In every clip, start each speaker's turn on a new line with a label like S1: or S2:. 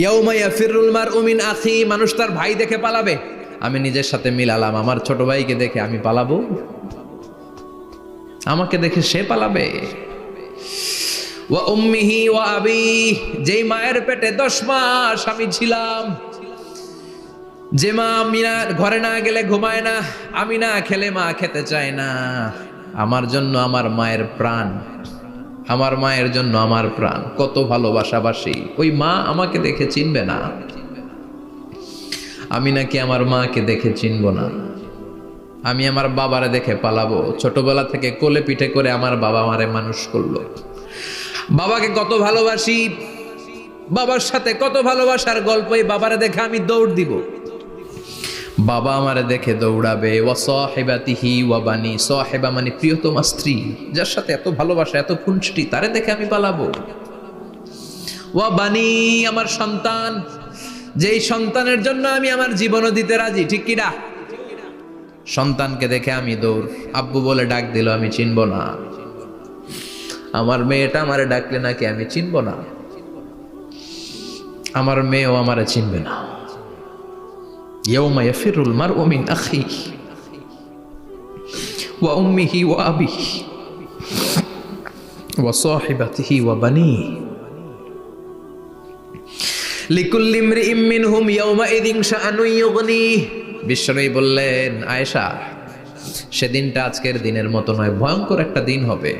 S1: ইয়াউমা ইয়াফিরুল মারউ মিন আখি, মানুষ তার ভাই দেখে পালাবে। আমি নিজের সাথে মিলালাম, আমার ছোট ভাইকে দেখে আমি পালাবো? আমাকে দেখে সে পালাবে? ওয়া উম্মিহি ওয়া আবি, যেই মায়ের পেটে 10 মাস আমি ছিলাম, যে মা মিনা ঘরে না গেলে ঘুমায় না, আমি না খেলে মা খেতে চায় না, আমার জন্য আমার মায়ের প্রাণ, আমার মায়ের জন্য আমার প্রাণ, কত ভালোবাসাবাসী। ওই মা আমাকে দেখে চিনবে না, আমি নাকি আমার মাকে দেখে চিনব না। আমি আমার বাবারে দেখে পালাবো। ছোটবেলা থেকে কোলে পিঠে করে আমার বাবা আমারে মানুষ করলো, বাবাকে কত ভালোবাসি, বাবার সাথে কত ভালোবাসার গল্প, এই বাবারে দেখে আমি দৌড় দিব, বাবা আমারে দেখে দৌড়াবে। ওয়া সাহিবাতিহি ওয়া বানি, সাহিবা মানে প্রিয়তমা স্ত্রী, যার সাথে এত ভালোবাসা এত খুনসুটি, তারে দেখে আমি পালাবো। ওয়া বানি, আমার সন্তান, যেই সন্তানের জন্য আমি আমার জীবনও দিতে রাজি, ঠিক কি না? সন্তানকে দেখে আমি দৌড়। আব্বু বলে ডাক দিল, আমি চিনব না। আমার মেয়েটা আমারে ডাকলে নাকি আমি চিনব না, আমার মেয়েও আমারে চিনবে না। ইয়াউমা ইয়াফিরুল মারউ মিন আখিহি ওয়া উম্মিহি ওয়া আবিহি ওয়া সাহিবাতিহি ওয়া বানিহি লিকুল্লি ইমরিইম মিনহুম ইয়াউমাইযিন শাআনুন ইউগনিহি। বিশ্বনবী বললেন, আয়েশা, সেদিনটা আজকের দিনের মতো নয়, ভয়ঙ্কর একটা দিন হবে।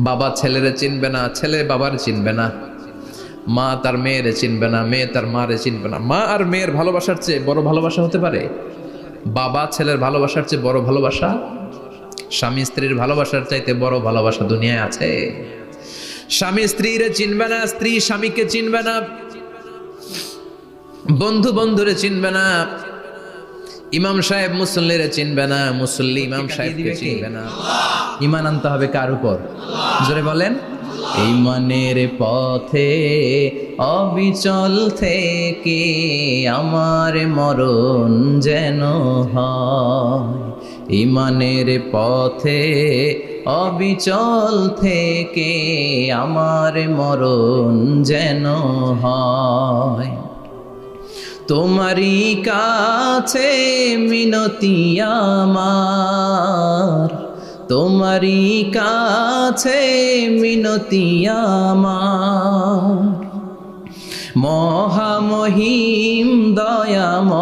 S1: বাবা ছেলেরে চিনবে না, ছেলে বাবার চিনবে না, মা তার মেয়েরে চিনবে না, মেয়ে তার মারে চিনবে না। মা আর মেয়ের ভালোবাসার চেয়ে বড় ভালোবাসা হতে পারে? বাবা ছেলের ভালোবাসার চেয়ে বড় ভালোবাসা? স্বামী স্ত্রীর ভালোবাসার চাইতে বড় ভালোবাসা দুনিয়ায় আছে? স্বামী স্ত্রীরে চিনবে না, স্ত্রী স্বামীকে চিনবে না, বন্ধু বন্ধুরে চিনবে না, ইমাম সাহেব মুসল্লিরে চিনবে না, মুসল্লি ইমাম সাহেবকে চিনবে না। ঈমান আনতে হবে কার উপর? জোরে বলেন। ঈমানের পথে অবিচল থেকে আমার মরণ যেন হয়, ঈমানের পথে অবিচল থেকে আমার মরণ যেন হয়। তোমারই কাছে মিনতি আমার, তোমারই কাছে মিনতি আমার, মহামহিম দয়াময়,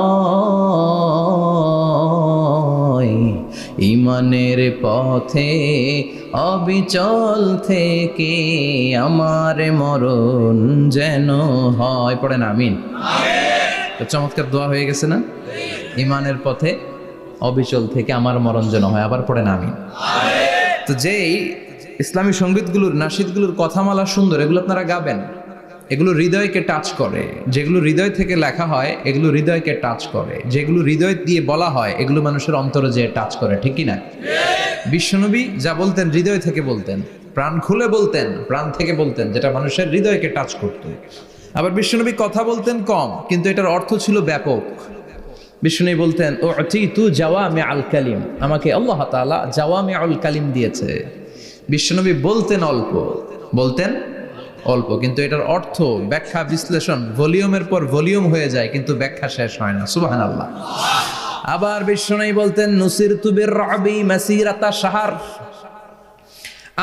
S1: ঈমানের পথে অবিচল থেকে আমার মরণ যেন হয়। পড়েন আমিন। চমৎকার দোয়া হয়ে গেছে না? ঈমানের পথে অবিচল থেকে আমার মরণ যেন হয়। আবার পড়েন আমিন। তো যেই ইসলামী সঙ্গীতগুলোর, নাশিদগুলোর কথামালা সুন্দর, এগুলো আপনারা গাবেন, এগুলো হৃদয়কে টাচ করে। যেগুলো হৃদয় থেকে লেখা হয় এগুলো হৃদয়কে টাচ করে, যেগুলো হৃদয় দিয়ে বলা হয় এগুলো মানুষের অন্তরে যে টাচ করে, ঠিক কি না? বিশ্বনবী যা বলতেন হৃদয় থেকে বলতেন, প্রাণ খুলে বলতেন, প্রাণ থেকে বলতেন, যেটা মানুষের হৃদয়কে টাচ করত। আবার বিশ্বনবী কথা বলতেন কম, কিন্তু এটার অর্থ ছিল ব্যাপক। বিশ্বনবী বলতেন, ও তু জাওয়ামি আল কালিম, আমাকে আল্লাহ তাআলা জাওয়ামি আল কালিম দিয়েছে। বিশ্বনবী বলতেন অল্প, বলতেন অল্প, কিন্তু এটার অর্থ, ব্যাখ্যা, বিশ্লেষণ ভলিউমের পর ভলিউম হয়ে যায়, কিন্তু ব্যাখ্যা শেষ হয় না। সুবহানাল্লাহ। আবার বিশ্বনবী বলতেন, নুসিরতু বির-রা'বি মাসিরাতা শাহর,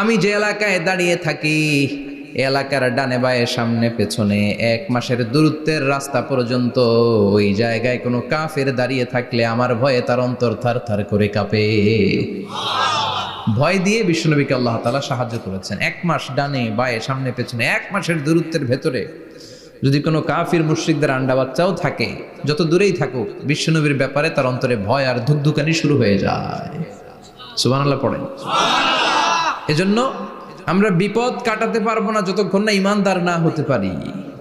S1: আমি যে এলাকায় দাঁড়িয়ে থাকি এলাকার ডানে বায়ে সামনে পেছনে 1 মাসের দূরত্বের রাস্তা পর্যন্ত ওই জায়গায় কোনো কাফের দাঁড়িয়ে থাকলে আমার ভয়ে তার অন্তর থার থার করে কাঁপে। ভয় দিয়ে বিশ্বনবীকে আল্লাহ তাআলা সাহায্য করেছেন। 1 মাস ডানে বায়ে সামনে পেছনে 1 মাসের দূরত্বের ভেতরে যদি কোনো কাফির মুশরিকদের আন্ডা বাচ্চাও থাকে, যত দূরেই থাকুক, বিশ্বনবীর ব্যাপারে তার অন্তরে ভয় আর ধুকধুকানি শুরু হয়ে যায়। সুবহানাল্লাহ পড়েন। এজন্য আমরা বিপদ কাটাতে পারবো না যতক্ষণ না ঈমানদার না হতে পারি।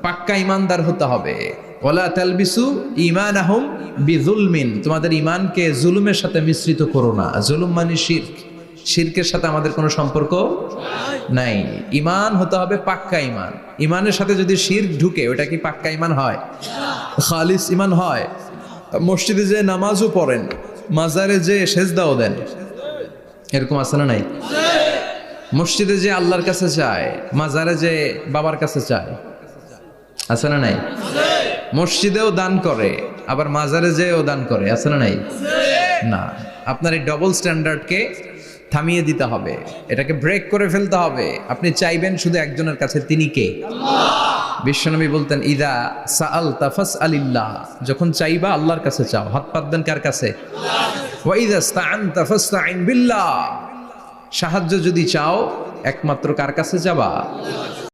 S1: পাক্কা ঈমানদার হতে হবে। ওয়ালা তালবিসু ঈমানাহুম বিযুলমিন, তোমাদের ঈমানকে জুলুমের সাথে মিশ্রিত করো না। জুলুম মানে শিরক, শিরকের সাথে আমাদের কোনো সম্পর্ক নাই। ঈমান হতে হবে পাক্কা ঈমান। ঈমানের সাথে যদি শিরক ঢুকে, ওটা কি পাক্কা ঈমান হয়? খালিস ঈমান হয়? মসজিদে যে নামাজও পড়েন, মাজারে যে সেজদাও দেন, এরকম আছে না নাই? মসজিদে যে আল্লাহর কাছে চায়, মাজারে যে বাবার কাছে চায়, আছে না নাই? মসজিদেও দান করে, আবার মাজারে যেও দান করে, আছে না নাই? না, আপনার এই ডবল স্ট্যান্ডার্ডকে থামিয়ে দিতে হবে, এটাকে ব্রেক করে ফেলতে হবে। আপনি চাইবেন শুধু একজনের কাছে, তিনি কে? বিশ্বনবী বলতেন, ইদা সাআলতা ফাসআলিল্লাহ, যখন চাইবা আল্লাহর কাছে চাও। হাত পাতবেন কার কাছে? ওয়া ইদা ইসতাআনতা ফাসতাইন বিল্লাহ, সাহায্য যদি চাও একমাত্র কার কাছে যাবা?